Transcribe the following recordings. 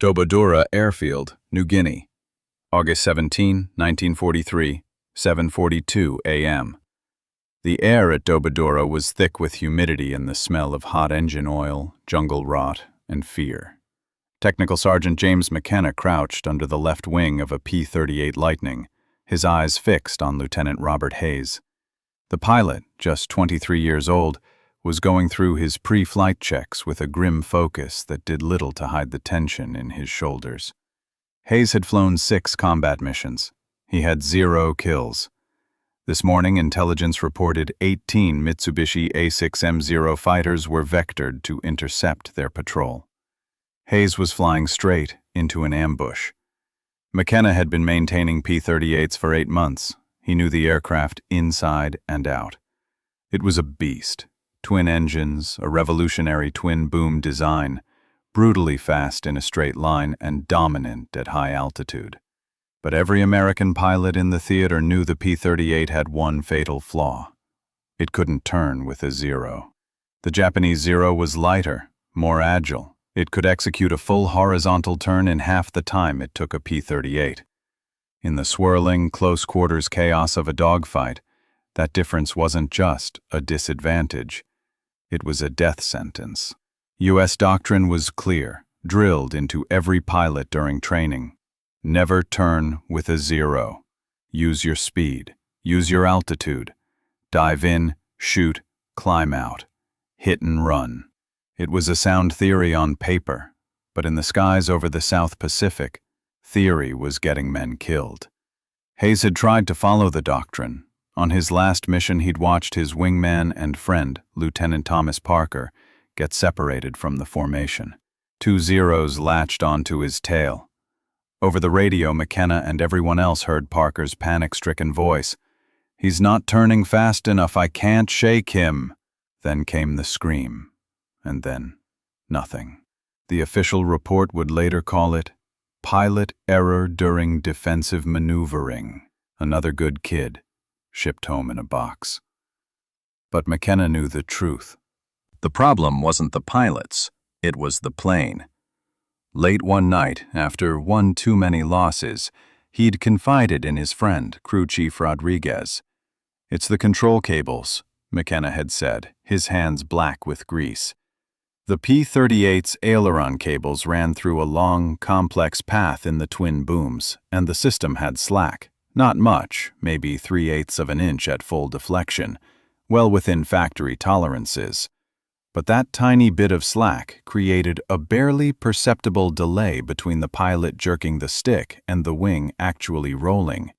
Dobodura Airfield, New Guinea, August 17, 1943, 7:42 a.m. The air at Dobodura was thick with humidity and the smell of hot engine oil, jungle rot, and fear. Technical Sergeant James McKenna crouched under the left wing of a P-38 Lightning, his eyes fixed on Lieutenant Robert Hayes. The pilot, just 23 years old, was going through his pre-flight checks with a grim focus that did little to hide the tension in his shoulders. Hayes had flown 6 combat missions. He had 0 kills. This morning, intelligence reported 18 Mitsubishi A6M0 fighters were vectored to intercept their patrol. Hayes was flying straight into an ambush. McKenna had been maintaining P-38s for 8 months. He knew the aircraft inside and out. It was a beast. Twin engines, a revolutionary twin-boom design, brutally fast in a straight line and dominant at high altitude. But every American pilot in the theater knew the P-38 had one fatal flaw. It couldn't turn with a Zero. The Japanese Zero was lighter, more agile. It could execute a full horizontal turn in half the time it took a P-38. In the swirling, close-quarters chaos of a dogfight, that difference wasn't just a disadvantage. It was a death sentence. U.S. doctrine was clear, drilled into every pilot during training. Never turn with a Zero. Use your speed. Use your altitude. Dive in, shoot, climb out. Hit and run. It was a sound theory on paper, but in the skies over the South Pacific, theory was getting men killed. Hayes had tried to follow the doctrine. On his last mission, he'd watched his wingman and friend, Lieutenant Thomas Parker, get separated from the formation. 2 Zeros latched onto his tail. Over the radio, McKenna and everyone else heard Parker's panic-stricken voice. "He's not turning fast enough, I can't shake him." Then came the scream. And then, nothing. The official report would later call it pilot error during defensive maneuvering. Another good kid, shipped home in a box. But McKenna knew the truth. The problem wasn't the pilots, it was the plane. Late one night, after one too many losses, he'd confided in his friend, Crew Chief Rodriguez. "It's the control cables," McKenna had said, his hands black with grease. The P-38's aileron cables ran through a long, complex path in the twin booms, and the system had slack. Not much, maybe 3/8 of an inch at full deflection, well within factory tolerances. But that tiny bit of slack created a barely perceptible delay between the pilot jerking the stick and the wing actually rolling.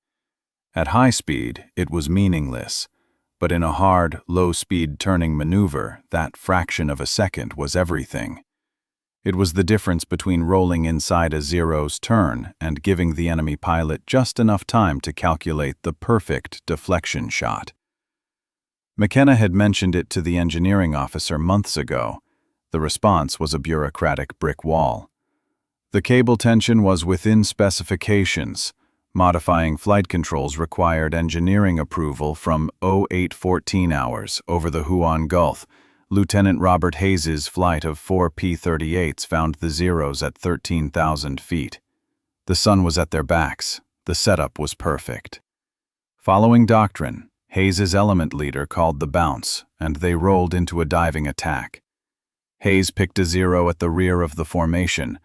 At high speed, it was meaningless. But in a hard, low-speed turning maneuver, that fraction of a second was everything. It was the difference between rolling inside a Zero's turn and giving the enemy pilot just enough time to calculate the perfect deflection shot. McKenna had mentioned it to the engineering officer months ago. The response was a bureaucratic brick wall. The cable tension was within specifications. Modifying flight controls required engineering approval from 0814 hours over the Huon Gulf. Lieutenant Robert Hayes's flight of 4 P-38s found the Zeros at 13,000 feet. The sun was at their backs. The setup was perfect. Following doctrine, Hayes's element leader called the bounce, and they rolled into a diving attack. Hayes picked a Zero at the rear of the formation,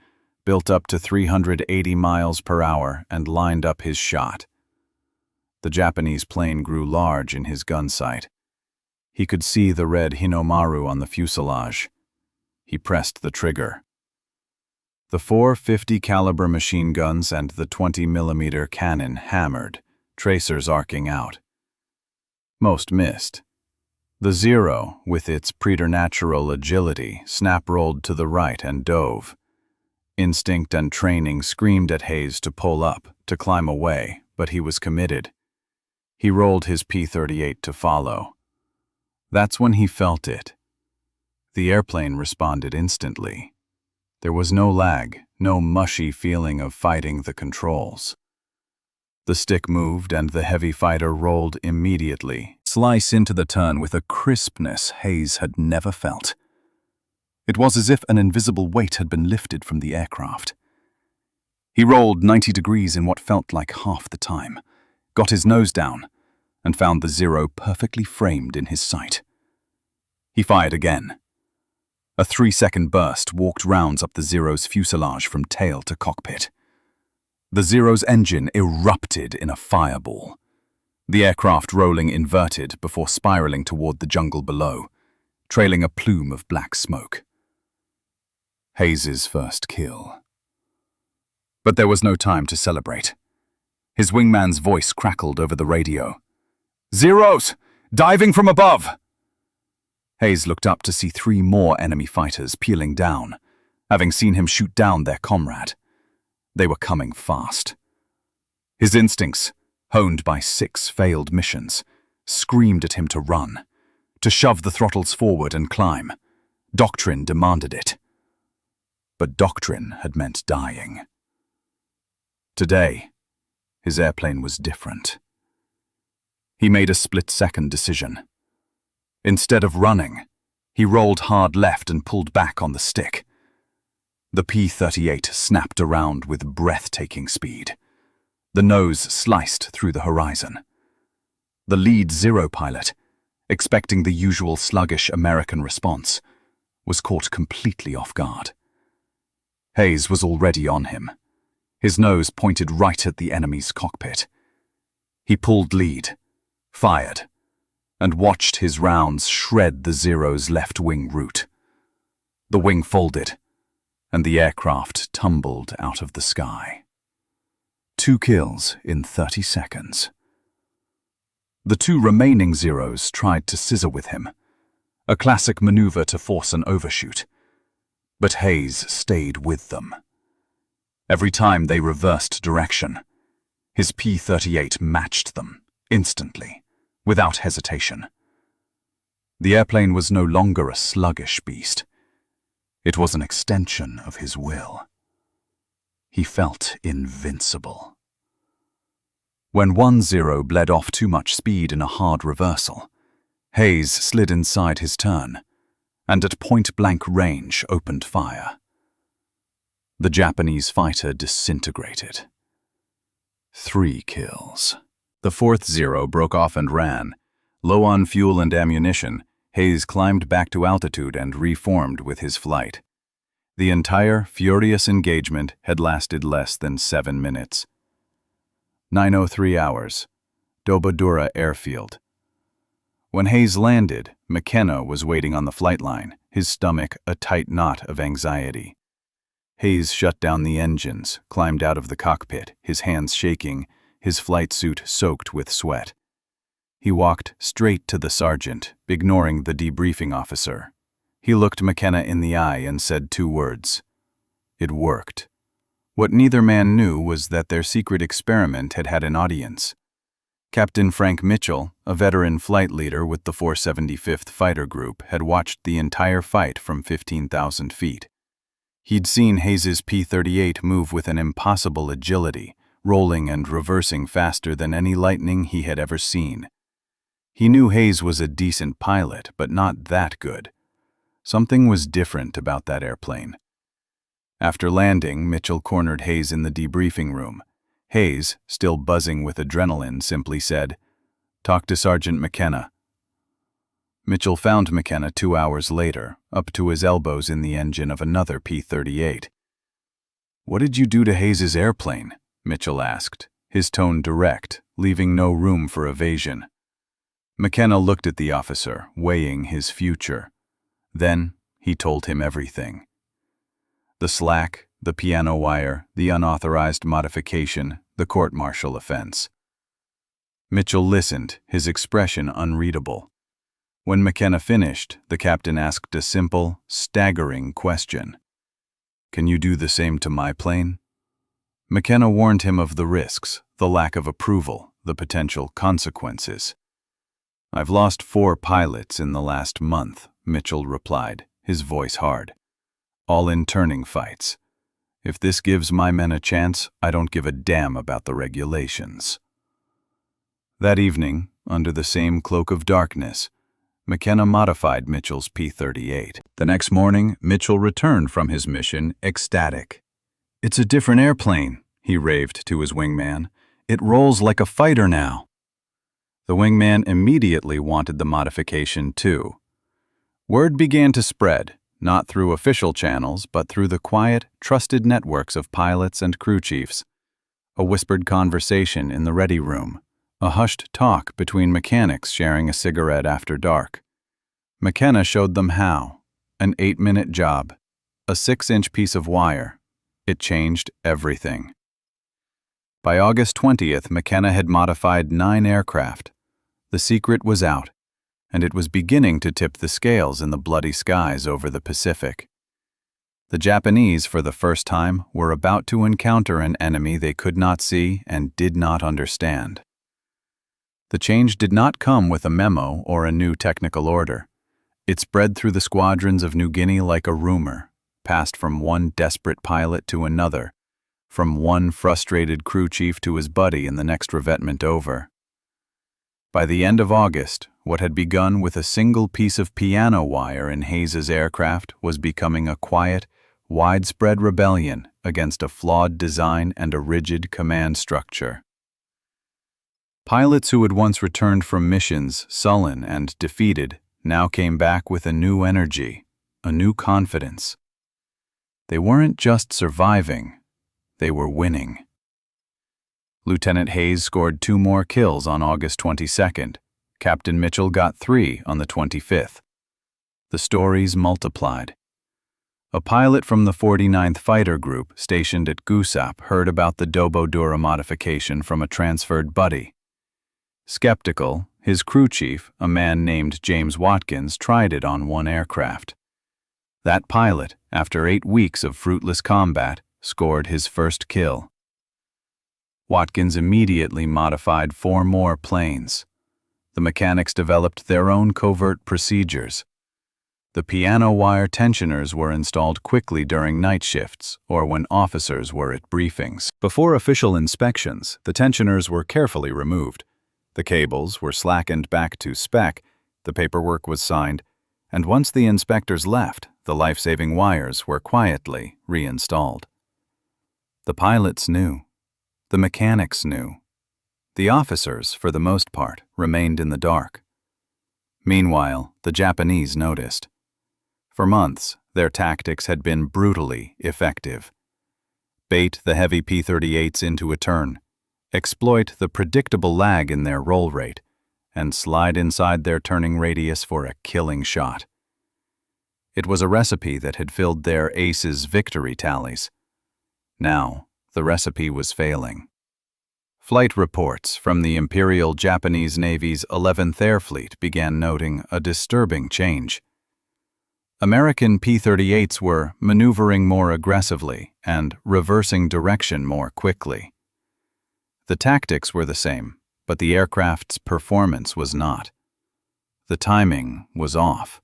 built up to 380 miles per hour, and lined up his shot. The Japanese plane grew large in his gun sight. He could see the red Hinomaru on the fuselage. He pressed the trigger. The 450 caliber machine guns and the 20mm cannon hammered, tracers arcing out. Most missed. The Zero, with its preternatural agility, snap-rolled to the right and dove. Instinct and training screamed at Hayes to pull up, to climb away, but he was committed. He rolled his P-38 to follow. That's when he felt it. The airplane responded instantly. There was no lag, no mushy feeling of fighting the controls. The stick moved and the heavy fighter rolled immediately, slice into the turn with a crispness Hayes had never felt. It was as if an invisible weight had been lifted from the aircraft. He rolled 90 degrees in what felt like half the time, got his nose down, and found the Zero perfectly framed in his sight. He fired again. A 3-second burst walked rounds up the Zero's fuselage from tail to cockpit. The Zero's engine erupted in a fireball, the aircraft rolling inverted before spiraling toward the jungle below, trailing a plume of black smoke. Hayes's first kill. But there was no time to celebrate. His wingman's voice crackled over the radio. "Zeros! Diving from above!" Hayes looked up to see 3 more enemy fighters peeling down, having seen him shoot down their comrade. They were coming fast. His instincts, honed by 6 failed missions, screamed at him to run, to shove the throttles forward and climb. Doctrine demanded it. But doctrine had meant dying. Today, his airplane was different. He made a split-second decision. Instead of running, he rolled hard left and pulled back on the stick. The P-38 snapped around with breathtaking speed. The nose sliced through the horizon. The lead Zero pilot, expecting the usual sluggish American response, was caught completely off guard. Hayes was already on him. His nose pointed right at the enemy's cockpit. He pulled lead, fired, and watched his rounds shred the Zero's left wing root. The wing folded, and the aircraft tumbled out of the sky. 2 kills in 30 seconds. The 2 remaining Zeros tried to scissor with him, a classic maneuver to force an overshoot. But Hayes stayed with them. Every time they reversed direction, his P-38 matched them, instantly, without hesitation. The airplane was no longer a sluggish beast. It was an extension of his will. He felt invincible. When one Zero bled off too much speed in a hard reversal, Hayes slid inside his turn, and at point-blank range opened fire. The Japanese fighter disintegrated. 3 kills. The 4th Zero broke off and ran. Low on fuel and ammunition, Hayes climbed back to altitude and reformed with his flight. The entire furious engagement had lasted less than 7 minutes. 9:03 hours. Dobodura Airfield. When Hayes landed, McKenna was waiting on the flight line, his stomach a tight knot of anxiety. Hayes shut down the engines, climbed out of the cockpit, his hands shaking, his flight suit soaked with sweat. He walked straight to the sergeant, ignoring the debriefing officer. He looked McKenna in the eye and said 2 words. It worked. What neither man knew was that their secret experiment had had an audience. Captain Frank Mitchell, a veteran flight leader with the 475th Fighter Group, had watched the entire fight from 15,000 feet. He'd seen Hayes's P-38 move with an impossible agility, rolling and reversing faster than any lightning he had ever seen. He knew Hayes was a decent pilot, but not that good. Something was different about that airplane. After landing, Mitchell cornered Hayes in the debriefing room. Hayes, still buzzing with adrenaline, simply said, "Talk to Sergeant McKenna." Mitchell found McKenna 2 hours later, up to his elbows in the engine of another P-38. "What did you do to Hayes's airplane?" Mitchell asked, his tone direct, leaving no room for evasion. McKenna looked at the officer, weighing his future. Then he told him everything. The slack, the piano wire, the unauthorized modification, the court-martial offense. Mitchell listened, his expression unreadable. When McKenna finished, the captain asked a simple, staggering question. "Can you do the same to my plane?" McKenna warned him of the risks, the lack of approval, the potential consequences. "I've lost 4 pilots in the last month," Mitchell replied, his voice hard. "All in turning fights. If this gives my men a chance, I don't give a damn about the regulations." That evening, under the same cloak of darkness, McKenna modified Mitchell's P-38. The next morning, Mitchell returned from his mission ecstatic. "It's a different airplane," he raved to his wingman. "It rolls like a fighter now." The wingman immediately wanted the modification too. Word began to spread, not through official channels, but through the quiet, trusted networks of pilots and crew chiefs. A whispered conversation in the ready room, a hushed talk between mechanics sharing a cigarette after dark. McKenna showed them how. An 8-minute job, a 6-inch piece of wire. It changed everything. By August 20th, McKenna had modified 9 aircraft. The secret was out, and it was beginning to tip the scales in the bloody skies over the Pacific. The Japanese, for the first time, were about to encounter an enemy they could not see and did not understand. The change did not come with a memo or a new technical order. It spread through the squadrons of New Guinea like a rumor, passed from one desperate pilot to another, from one frustrated crew chief to his buddy in the next revetment over. By the end of August, what had begun with a single piece of piano wire in Hayes's aircraft was becoming a quiet, widespread rebellion against a flawed design and a rigid command structure. Pilots who had once returned from missions sullen and defeated now came back with a new energy, a new confidence. They weren't just surviving, they were winning. Lieutenant Hayes scored 2 more kills on August 22nd. Captain Mitchell got 3 on the 25th. The stories multiplied. A pilot from the 49th Fighter Group stationed at Gusap heard about the Dobodura modification from a transferred buddy. Skeptical, his crew chief, a man named James Watkins, tried it on one aircraft. That pilot, after 8 weeks of fruitless combat, scored his first kill. Watkins immediately modified 4 more planes. The mechanics developed their own covert procedures. The piano wire tensioners were installed quickly during night shifts or when officers were at briefings. Before official inspections, the tensioners were carefully removed. The cables were slackened back to spec, the paperwork was signed, and once the inspectors left, the life-saving wires were quietly reinstalled. The pilots knew. The mechanics knew. The officers, for the most part, remained in the dark. Meanwhile, the Japanese noticed. For months, their tactics had been brutally effective. Bait the heavy P-38s into a turn, exploit the predictable lag in their roll rate, and slide inside their turning radius for a killing shot. It was a recipe that had filled their aces' victory tallies. Now, the recipe was failing. Flight reports from the Imperial Japanese Navy's 11th Air Fleet began noting a disturbing change. American P-38s were maneuvering more aggressively and reversing direction more quickly. The tactics were the same, but the aircraft's performance was not. The timing was off.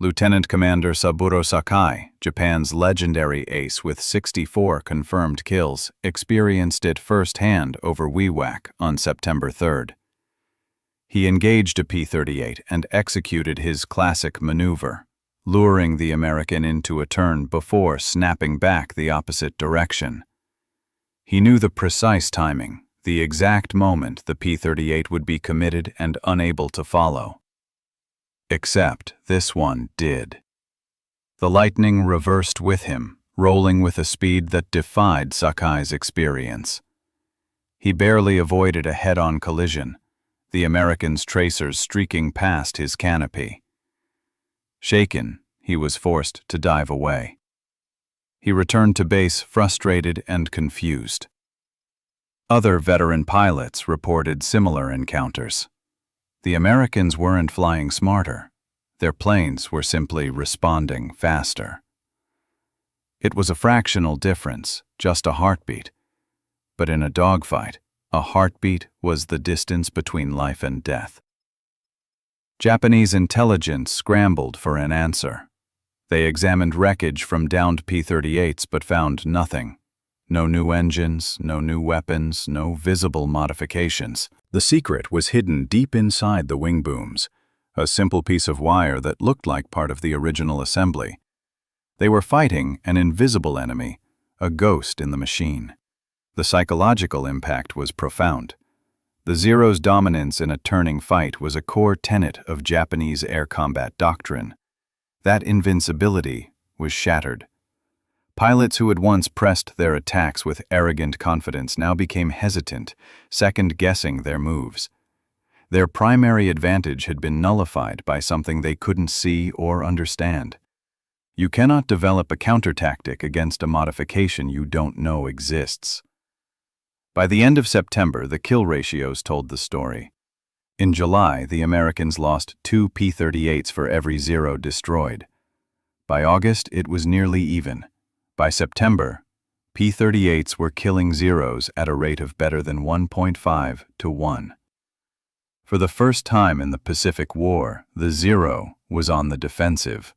Lieutenant Commander Saburo Sakai, Japan's legendary ace with 64 confirmed kills, experienced it firsthand over Wewak on September 3rd. He engaged a P-38 and executed his classic maneuver, luring the American into a turn before snapping back the opposite direction. He knew the precise timing, the exact moment the P-38 would be committed and unable to follow. Except this one did. The lightning reversed with him, rolling with a speed that defied Sakai's experience. He barely avoided a head-on collision, the American's tracers streaking past his canopy. Shaken, he was forced to dive away. He returned to base frustrated and confused. Other veteran pilots reported similar encounters. The Americans weren't flying smarter. Their planes were simply responding faster. It was a fractional difference, just a heartbeat. But in a dogfight, a heartbeat was the distance between life and death. Japanese intelligence scrambled for an answer. They examined wreckage from downed P-38s but found nothing. No new engines, no new weapons, no visible modifications. The secret was hidden deep inside the wing booms, a simple piece of wire that looked like part of the original assembly. They were fighting an invisible enemy, a ghost in the machine. The psychological impact was profound. The Zero's dominance in a turning fight was a core tenet of Japanese air combat doctrine. That invincibility was shattered. Pilots who had once pressed their attacks with arrogant confidence now became hesitant, second-guessing their moves. Their primary advantage had been nullified by something they couldn't see or understand. You cannot develop a counter-tactic against a modification you don't know exists. By the end of September, the kill ratios told the story. In July, the Americans lost 2 P-38s for every Zero destroyed. By August, it was nearly even. By September, P-38s were killing Zeros at a rate of better than 1.5 to 1. For the first time in the Pacific War, the Zero was on the defensive.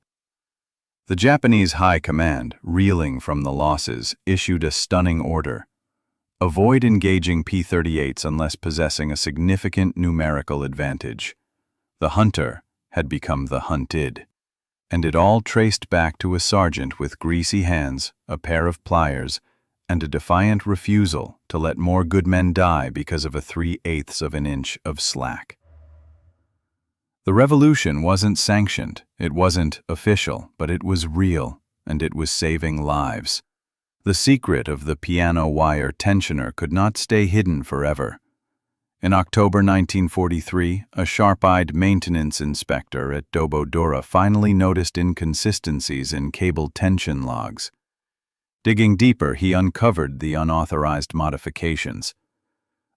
The Japanese High Command, reeling from the losses, issued a stunning order. Avoid engaging P-38s unless possessing a significant numerical advantage. The hunter had become the hunted. And it all traced back to a sergeant with greasy hands, a pair of pliers, and a defiant refusal to let more good men die because of a 3/8 of an inch of slack. The revolution wasn't sanctioned, it wasn't official, but it was real, and it was saving lives. The secret of the piano wire tensioner could not stay hidden forever. In October 1943, a sharp-eyed maintenance inspector at Dobodora finally noticed inconsistencies in cable tension logs. Digging deeper, he uncovered the unauthorized modifications.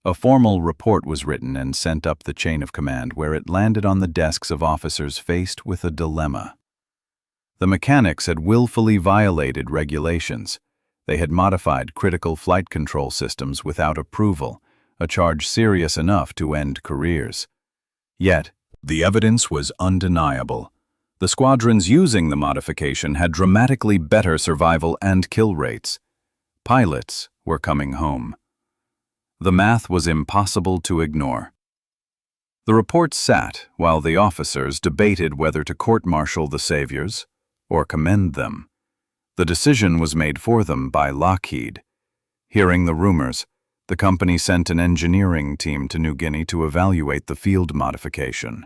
A formal report was written and sent up the chain of command, where it landed on the desks of officers faced with a dilemma. The mechanics had willfully violated regulations. They had modified critical flight control systems without approval, a charge serious enough to end careers. Yet, the evidence was undeniable. The squadrons using the modification had dramatically better survival and kill rates. Pilots were coming home. The math was impossible to ignore. The report sat while the officers debated whether to court-martial the saviors or commend them. The decision was made for them by Lockheed. Hearing the rumors, the company sent an engineering team to New Guinea to evaluate the field modification.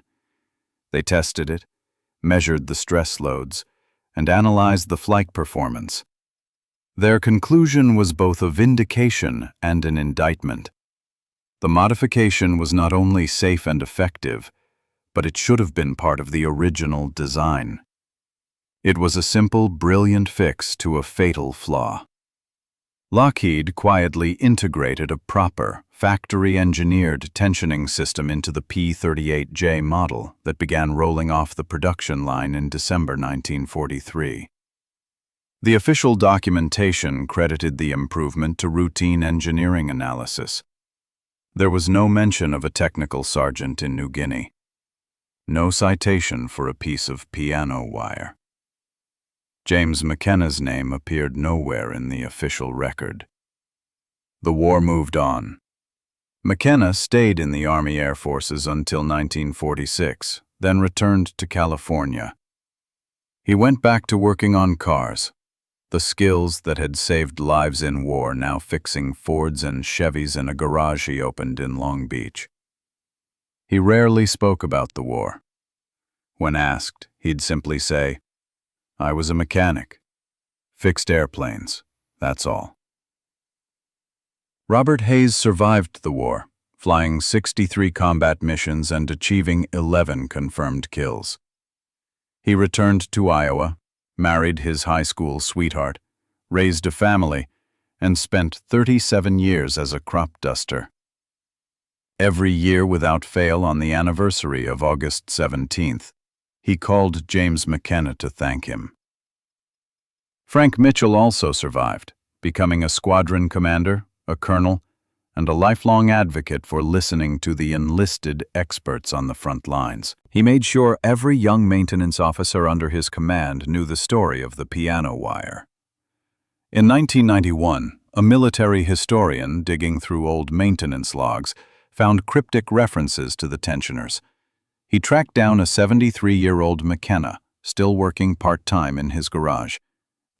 They tested it, measured the stress loads, and analyzed the flight performance. Their conclusion was both a vindication and an indictment. The modification was not only safe and effective, but it should have been part of the original design. It was a simple, brilliant fix to a fatal flaw. Lockheed quietly integrated a proper, factory-engineered tensioning system into the P-38J model that began rolling off the production line in December 1943. The official documentation credited the improvement to routine engineering analysis. There was no mention of a technical sergeant in New Guinea. No citation for a piece of piano wire. James McKenna's name appeared nowhere in the official record. The war moved on. McKenna stayed in the Army Air Forces until 1946, then returned to California. He went back to working on cars, the skills that had saved lives in war now fixing Fords and Chevys in a garage he opened in Long Beach. He rarely spoke about the war. When asked, he'd simply say, "I was a mechanic. Fixed airplanes, that's all." Robert Hayes survived the war, flying 63 combat missions and achieving 11 confirmed kills. He returned to Iowa, married his high school sweetheart, raised a family, and spent 37 years as a crop duster. Every year without fail on the anniversary of August 17th, he called James McKenna to thank him. Frank Mitchell also survived, becoming a squadron commander, a colonel, and a lifelong advocate for listening to the enlisted experts on the front lines. He made sure every young maintenance officer under his command knew the story of the piano wire. In 1991, a military historian digging through old maintenance logs found cryptic references to the tensioners. He tracked down a 73-year-old McKenna, still working part-time in his garage.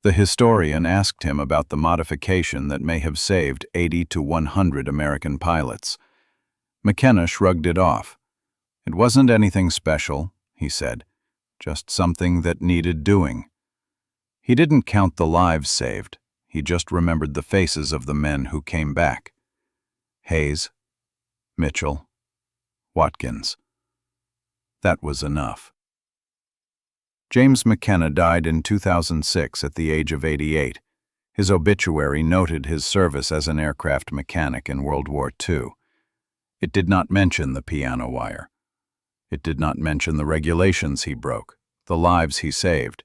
The historian asked him about the modification that may have saved 80 to 100 American pilots. McKenna shrugged it off. "It wasn't anything special," he said, "just something that needed doing." He didn't count the lives saved, he just remembered the faces of the men who came back. Hayes, Mitchell, Watkins. That was enough. James McKenna died in 2006 at the age of 88. His obituary noted his service as an aircraft mechanic in World War II. It did not mention the piano wire. It did not mention the regulations he broke, the lives he saved,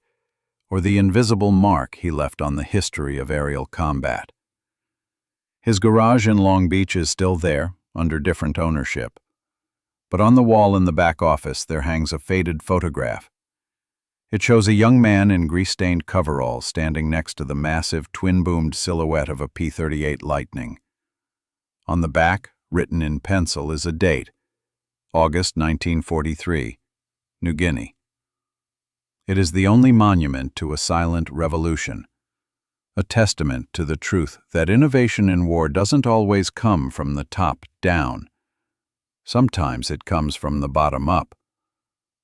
or the invisible mark he left on the history of aerial combat. His garage in Long Beach is still there, under different ownership. But on the wall in the back office there hangs a faded photograph. It shows a young man in grease-stained coveralls standing next to the massive twin-boomed silhouette of a P-38 Lightning. On the back, written in pencil, is a date, August 1943, New Guinea. It is the only monument to a silent revolution, a testament to the truth that innovation in war doesn't always come from the top down. Sometimes it comes from the bottom up,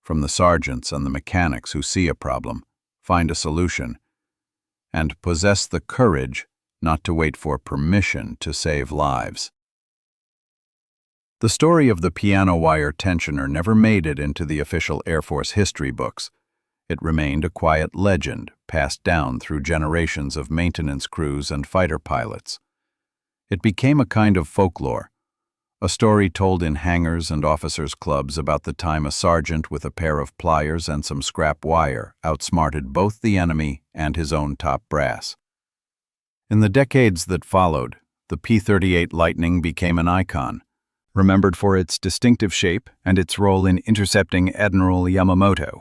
from the sergeants and the mechanics who see a problem, find a solution, and possess the courage not to wait for permission to save lives. The story of the piano wire tensioner never made it into the official Air Force history books. It remained a quiet legend passed down through generations of maintenance crews and fighter pilots. It became a kind of folklore, a story told in hangars and officers' clubs about the time a sergeant with a pair of pliers and some scrap wire outsmarted both the enemy and his own top brass. In the decades that followed, the P-38 Lightning became an icon, remembered for its distinctive shape and its role in intercepting Admiral Yamamoto.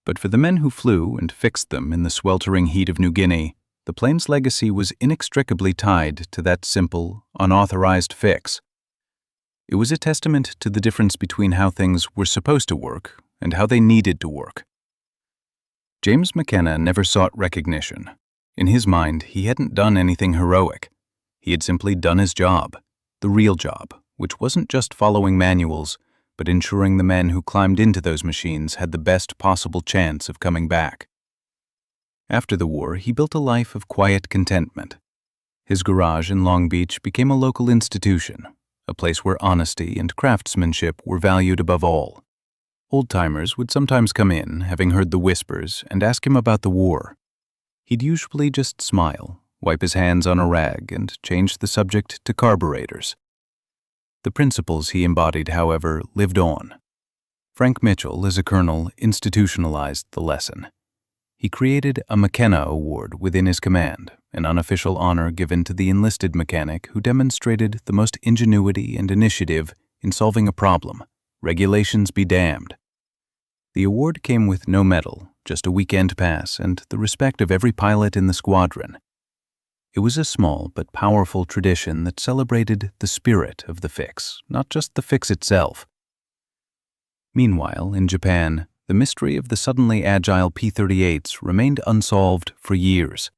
But for the men who flew and fixed them in the sweltering heat of New Guinea, the plane's legacy was inextricably tied to that simple, unauthorized fix. It was a testament to the difference between how things were supposed to work and how they needed to work. James McKenna never sought recognition. In his mind, he hadn't done anything heroic. He had simply done his job, the real job, which wasn't just following manuals, but ensuring the men who climbed into those machines had the best possible chance of coming back. After the war, he built a life of quiet contentment. His garage in Long Beach became a local institution, a place where honesty and craftsmanship were valued above all. Old-timers would sometimes come in, having heard the whispers, and ask him about the war. He'd usually just smile, wipe his hands on a rag, and change the subject to carburetors. The principles he embodied, however, lived on. Frank Mitchell, as a colonel, institutionalized the lesson. He created a McKenna Award within his command, an unofficial honor given to the enlisted mechanic who demonstrated the most ingenuity and initiative in solving a problem. Regulations be damned. The award came with no medal, just a weekend pass and the respect of every pilot in the squadron. It was a small but powerful tradition that celebrated the spirit of the fix, not just the fix itself. Meanwhile, in Japan, the mystery of the suddenly agile P-38s remained unsolved for years.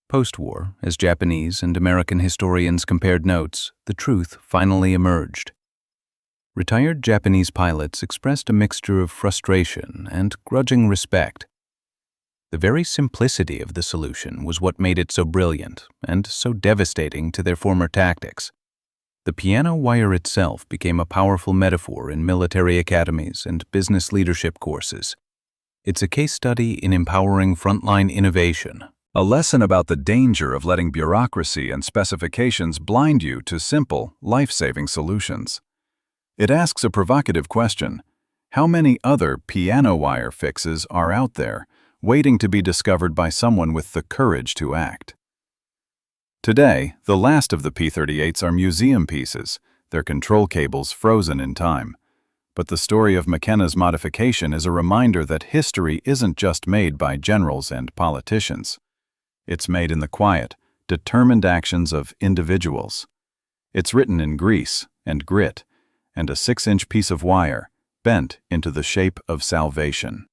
Post-war, as Japanese and American historians compared notes, the truth finally emerged. Retired Japanese pilots expressed a mixture of frustration and grudging respect. The very simplicity of the solution was what made it so brilliant and so devastating to their former tactics. The piano wire itself became a powerful metaphor in military academies and business leadership courses. It's a case study in empowering frontline innovation, a lesson about the danger of letting bureaucracy and specifications blind you to simple, life-saving solutions. It asks a provocative question: how many other piano wire fixes are out there, waiting to be discovered by someone with the courage to act? Today, the last of the P-38s are museum pieces, their control cables frozen in time. But the story of McKenna's modification is a reminder that history isn't just made by generals and politicians. It's made in the quiet, determined actions of individuals. It's written in grease and grit, and a 6-inch piece of wire, bent into the shape of salvation.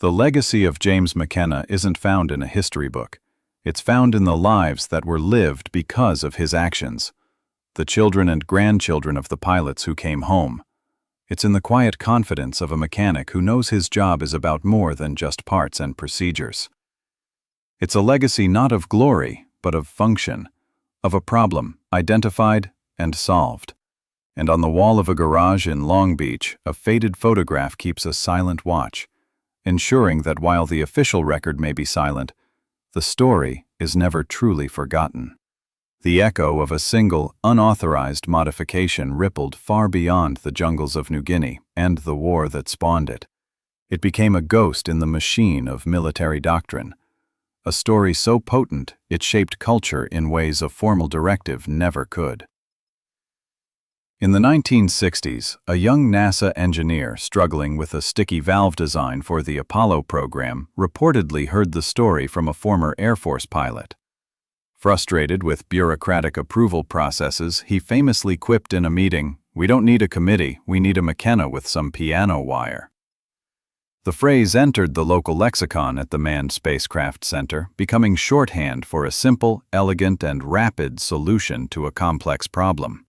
The legacy of James McKenna isn't found in a history book. It's found in the lives that were lived because of his actions. The children and grandchildren of the pilots who came home. It's in the quiet confidence of a mechanic who knows his job is about more than just parts and procedures. It's a legacy not of glory, but of function, of a problem identified and solved. And on the wall of a garage in Long Beach, a faded photograph keeps a silent watch, ensuring that while the official record may be silent, the story is never truly forgotten. The echo of a single, unauthorized modification rippled far beyond the jungles of New Guinea and the war that spawned it. It became a ghost in the machine of military doctrine, a story so potent it shaped culture in ways a formal directive never could. In the 1960s, a young NASA engineer struggling with a sticky valve design for the Apollo program reportedly heard the story from a former Air Force pilot. Frustrated with bureaucratic approval processes, he famously quipped in a meeting, "We don't need a committee, we need a McKenna with some piano wire." The phrase entered the local lexicon at the Manned Spacecraft Center, becoming shorthand for a simple, elegant, and rapid solution to a complex problem.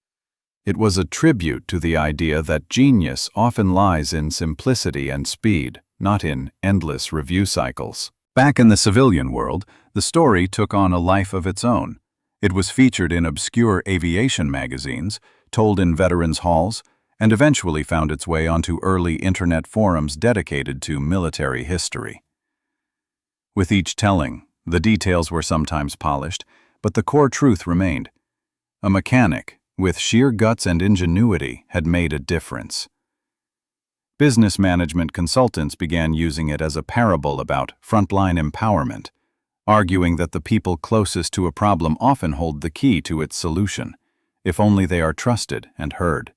It was a tribute to the idea that genius often lies in simplicity and speed, not in endless review cycles. Back in the civilian world, the story took on a life of its own. It was featured in obscure aviation magazines, told in veterans' halls, and eventually found its way onto early internet forums dedicated to military history. With each telling, the details were sometimes polished, but the core truth remained. A mechanic, with sheer guts and ingenuity, had made a difference. Business management consultants began using it as a parable about frontline empowerment, arguing that the people closest to a problem often hold the key to its solution, if only they are trusted and heard.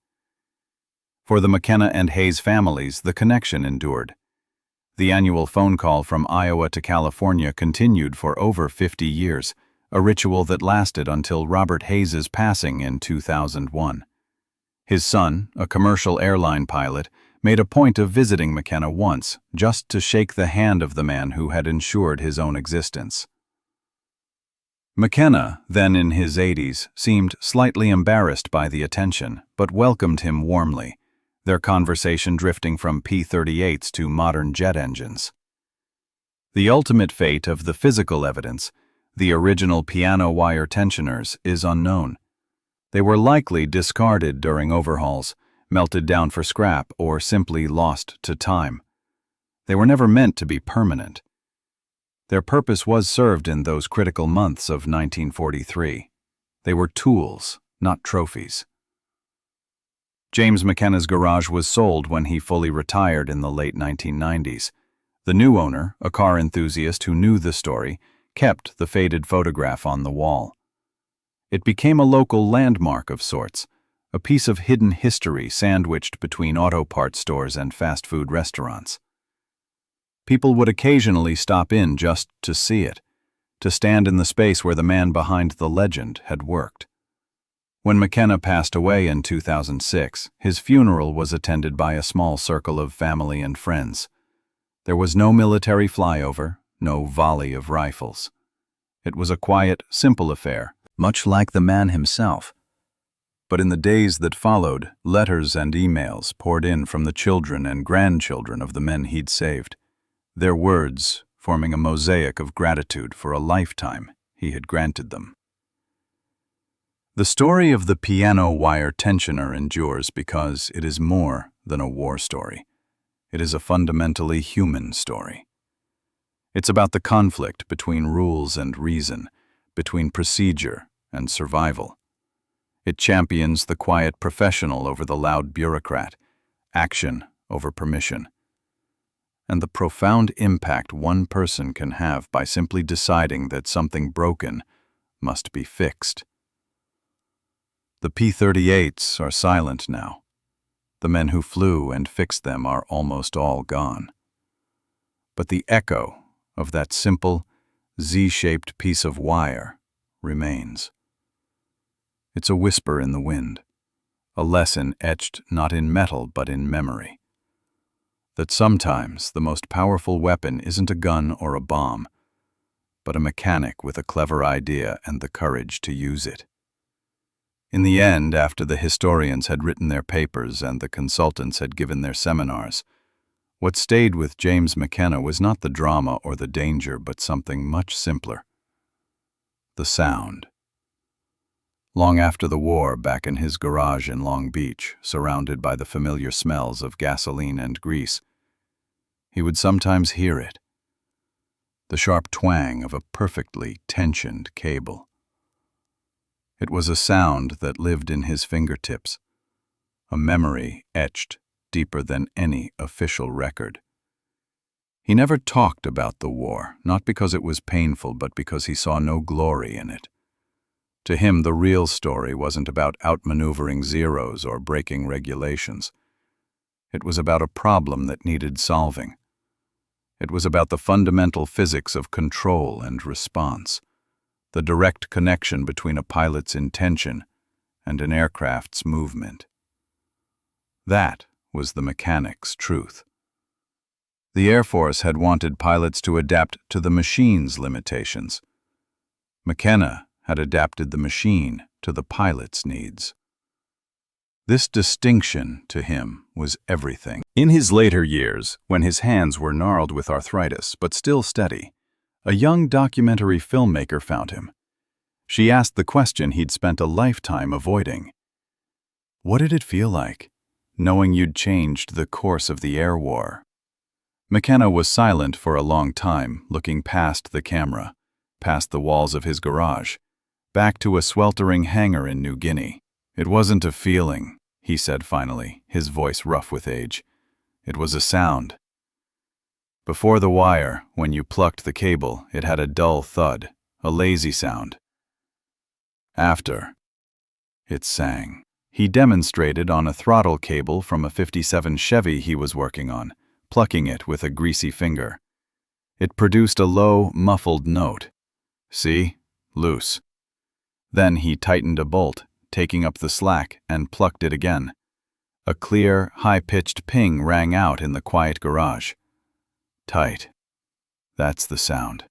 For the McKenna and Hayes families, the connection endured. The annual phone call from Iowa to California continued for over 50 years, a ritual that lasted until Robert Hayes's passing in 2001. His son, a commercial airline pilot, made a point of visiting McKenna once, just to shake the hand of the man who had ensured his own existence. McKenna, then in his 80s, seemed slightly embarrassed by the attention, but welcomed him warmly, their conversation drifting from P-38s to modern jet engines. The ultimate fate of the physical evidence, the original piano wire tensioners, is unknown. They were likely discarded during overhauls, melted down for scrap, or simply lost to time. They were never meant to be permanent. Their purpose was served in those critical months of 1943. They were tools, not trophies. James McKenna's garage was sold when he fully retired in the late 1990s. The new owner, a car enthusiast who knew the story, kept the faded photograph on the wall. It became a local landmark of sorts, a piece of hidden history sandwiched between auto parts stores and fast food restaurants. People would occasionally stop in just to see it, to stand in the space where the man behind the legend had worked. When McKenna passed away in 2006, his funeral was attended by a small circle of family and friends. There was no military flyover, no volley of rifles. It was a quiet, simple affair, much like the man himself. But in the days that followed, letters and emails poured in from the children and grandchildren of the men he'd saved, their words forming a mosaic of gratitude for a lifetime he had granted them. The story of the piano wire tensioner endures because it is more than a war story. It is a fundamentally human story. It's about the conflict between rules and reason, between procedure and survival. It champions the quiet professional over the loud bureaucrat, action over permission, and the profound impact one person can have by simply deciding that something broken must be fixed. The P-38s are silent now. The men who flew and fixed them are almost all gone. But the echo of that simple, Z-shaped piece of wire remains. It's a whisper in the wind, a lesson etched not in metal but in memory. That sometimes the most powerful weapon isn't a gun or a bomb, but a mechanic with a clever idea and the courage to use it. In the end, after the historians had written their papers and the consultants had given their seminars, what stayed with James McKenna was not the drama or the danger, but something much simpler: the sound. Long after the war, back in his garage in Long Beach, surrounded by the familiar smells of gasoline and grease, he would sometimes hear it: the sharp twang of a perfectly tensioned cable. It was a sound that lived in his fingertips, a memory etched deeper than any official record. He never talked about the war, not because it was painful, but because he saw no glory in it. To him, the real story wasn't about outmaneuvering zeros or breaking regulations. It was about a problem that needed solving. It was about the fundamental physics of control and response, the direct connection between a pilot's intention and an aircraft's movement. That was the mechanic's truth. The Air Force had wanted pilots to adapt to the machine's limitations. McKenna had adapted the machine to the pilot's needs. This distinction, to him, was everything. In his later years, when his hands were gnarled with arthritis but still steady, a young documentary filmmaker found him. She asked the question he'd spent a lifetime avoiding. What did it feel like, knowing you'd changed the course of the air war? McKenna was silent for a long time, looking past the camera, past the walls of his garage, back to a sweltering hangar in New Guinea. It wasn't a feeling, he said finally, his voice rough with age. It was a sound. Before the wire, when you plucked the cable, it had a dull thud, a lazy sound. After, it sang. He demonstrated on a throttle cable from a '57 Chevy he was working on, plucking it with a greasy finger. It produced a low, muffled note. See? Loose. Then he tightened a bolt, taking up the slack, and plucked it again. A clear, high-pitched ping rang out in the quiet garage. Tight. That's the sound.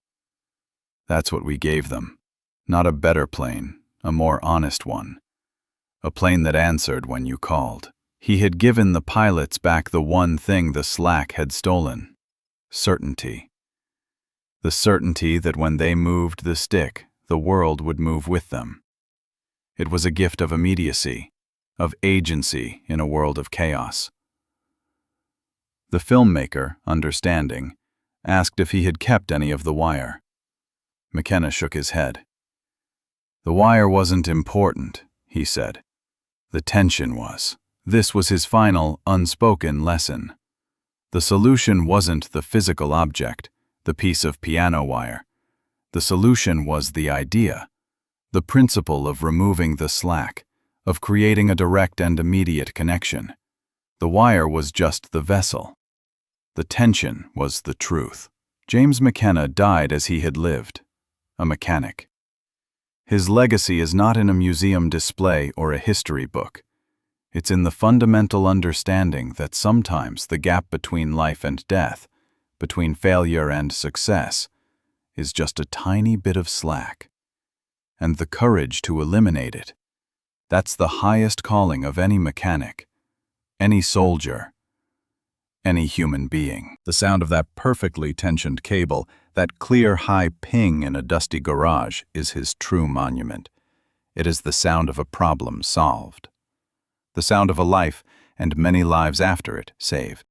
That's what we gave them. Not a better plane, a more honest one. A plane that answered when you called. He had given the pilots back the one thing the slack had stolen: certainty. The certainty that when they moved the stick, the world would move with them. It was a gift of immediacy, of agency in a world of chaos. The filmmaker, understanding, asked if he had kept any of the wire. McKenna shook his head. The wire wasn't important, he said. The tension was. This was his final, unspoken lesson. The solution wasn't the physical object, the piece of piano wire. The solution was the idea, the principle of removing the slack, of creating a direct and immediate connection. The wire was just the vessel. The tension was the truth. James McKenna died as he had lived, a mechanic. His legacy is not in a museum display or a history book. It's in the fundamental understanding that sometimes the gap between life and death, between failure and success, is just a tiny bit of slack. And the courage to eliminate it, that's the highest calling of any mechanic, any soldier, any human being. The sound of that perfectly tensioned cable, that clear high ping in a dusty garage, is his true monument. It is the sound of a problem solved. The sound of a life, and many lives after it, saved.